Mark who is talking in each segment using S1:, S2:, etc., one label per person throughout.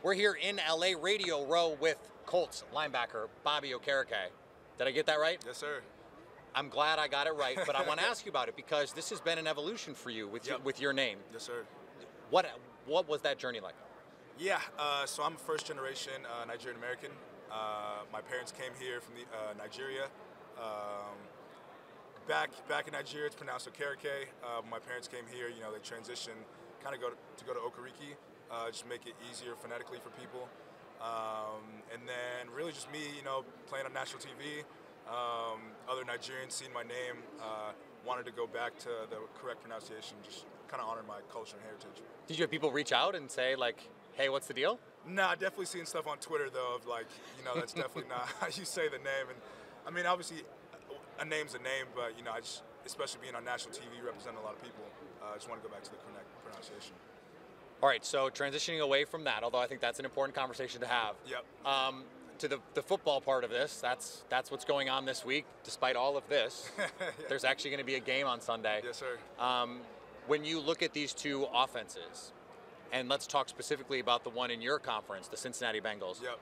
S1: We're here in LA Radio Row with Colts linebacker Bobby Okereke. Did I get that right?
S2: Yes, sir.
S1: I'm glad I got it right, but I want to ask you about it because this has been an evolution for you with your name.
S2: Yes, sir.
S1: What was that journey like?
S2: Yeah, so I'm a first generation Nigerian American. My parents came here from Nigeria. Back in Nigeria, it's pronounced Okereke. My parents came here. You know, they transitioned, kind of go to Okereke, just make it easier phonetically for people. And then really just me, you know, playing on national TV. Other Nigerians seeing my name, wanted to go back to the correct pronunciation, just kind of honor my culture and heritage.
S1: Did you have people reach out and say like, hey, what's the deal?
S2: Nah, definitely seeing stuff on Twitter though of like, you know, that's definitely not how you say the name. And I mean, obviously a name's a name, but you know, especially being on national TV, representing a lot of people, I just want to go back to the correct pronunciation.
S1: All right, so transitioning away from that, although I think that's an important conversation to have.
S2: Yep.
S1: To the football part of this, that's what's going on this week. Despite all of this, yeah. There's actually going to be a game on Sunday.
S2: Yes, sir.
S1: When you look at these two offenses, and let's talk specifically about the one in your conference, the Cincinnati Bengals.
S2: Yep.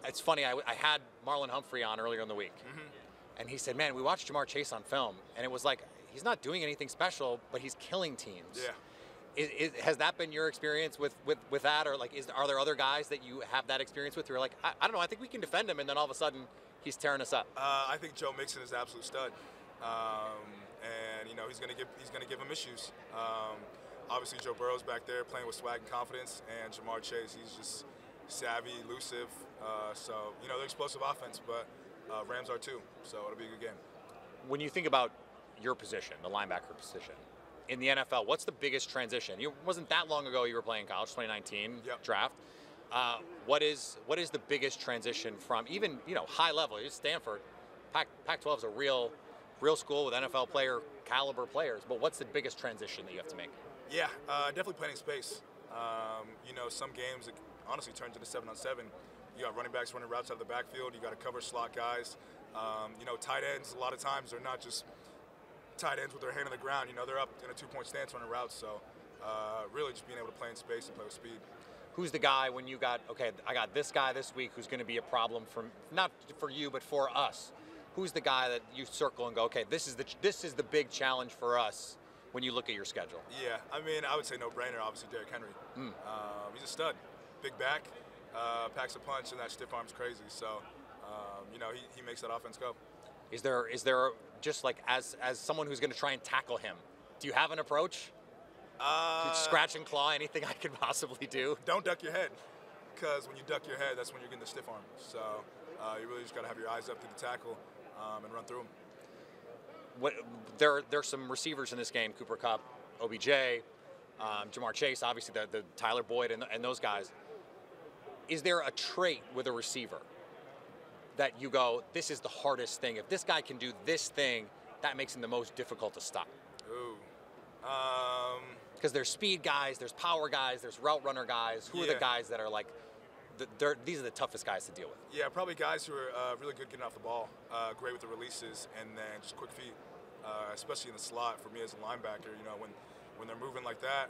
S1: It's funny, I had Marlon Humphrey on earlier in the week, and he said, man, we watched Jamar Chase on film, and it was like, he's not doing anything special, but he's killing teams.
S2: Yeah.
S1: Has that been your experience with that, or like are there other guys that you have that experience with? Who are like, I don't know, I think we can defend him, and then all of a sudden he's tearing us up.
S2: I think Joe Mixon is an absolute stud, and you know he's gonna give him issues. Obviously Joe Burrow's back there playing with swag and confidence, and Jamar Chase, he's just savvy, elusive. So you know they're explosive offense, but Rams are too. So it'll be a good game.
S1: When you think about your position, the linebacker position, in the NFL, what's the biggest transition? It wasn't that long ago you were playing college, 2019 draft. What is the biggest transition from even, you know, high level? Stanford, Pac-12 is a real school with NFL player caliber players. But what's the biggest transition that you have to make? Yeah,
S2: definitely playing in space. You know, some games it honestly turns into 7-on-7. You got running backs running routes out of the backfield. You got to cover slot guys. You know, tight ends a lot of times they're not just tight ends with their hand on the ground. You know, they're up in a 2-point stance running routes. So really just being able to play in space and play with speed.
S1: Who's the guy when you got, okay, I got this guy this week who's going to be a problem for, not for you, but for us? Who's the guy that you circle and go, okay, this is the big challenge for us when you look at your schedule?
S2: Yeah, I mean, I would say no-brainer, obviously, Derrick Henry. He's a stud. Big back, packs a punch, and that stiff arm's crazy. So, you know, he makes that offense go.
S1: Is there just like as someone who's going to try and tackle him, do you have an approach? Scratch and claw, anything I could possibly do?
S2: Don't duck your head, because when you duck your head, that's when you're getting the stiff arm. So you really just got to have your eyes up to the tackle and run through him.
S1: There's some receivers in this game, Cooper Kupp, OBJ, Jamar Chase, obviously the Tyler Boyd and those guys. Is there a trait with a receiver that you go, this is the hardest thing? If this guy can do this thing, that makes him the most difficult to stop.
S2: Ooh.
S1: Because there's speed guys, there's power guys, there's route runner guys. Who are the guys that are like, these are the toughest guys to deal with?
S2: Yeah, probably guys who are really good getting off the ball, great with the releases, and then just quick feet, especially in the slot. For me as a linebacker, you know, when they're moving like that,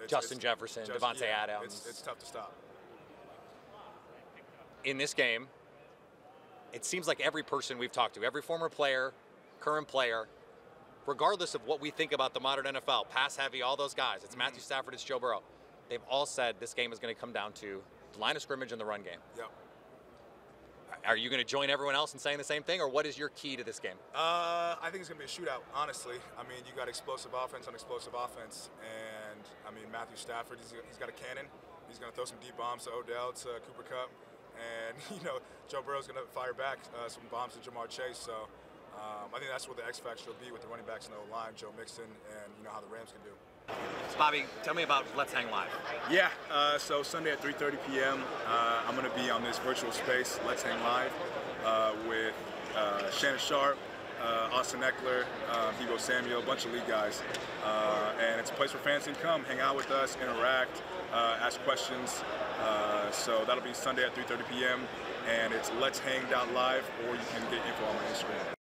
S1: Justin Jefferson, Devontae Adams.
S2: It's tough to stop.
S1: In this game, it seems like every person we've talked to, every former player, current player, regardless of what we think about the modern NFL, pass heavy, all those guys, it's Matthew Stafford, it's Joe Burrow, they've all said this game is going to come down to the line of scrimmage and the run game.
S2: Yep.
S1: Are you going to join everyone else in saying the same thing, or what is your key to this game?
S2: I think it's going to be a shootout, honestly. I mean, you got explosive offense on explosive offense, and I mean, Matthew Stafford, he's got a cannon. He's going to throw some deep bombs to Odell, to Cooper Kupp. And, you know, Joe Burrow's going to fire back some bombs to Jamar Chase. So I think that's what the X factor will be with the running backs in the line, Joe Mixon, and, you know, how the Rams can do.
S1: Bobby, tell me about Let's Hang Live.
S2: Yeah, so Sunday at 3:30 p.m., I'm going to be on this virtual space, Let's Hang Live, with Shannon Sharp, Austin Eckler, Debo Samuel, a bunch of league guys. And it's a place for fans can come, hang out with us, interact, ask questions. So that'll be Sunday at 3:30 p.m. and it's letshang.live, or you can get info on my Instagram.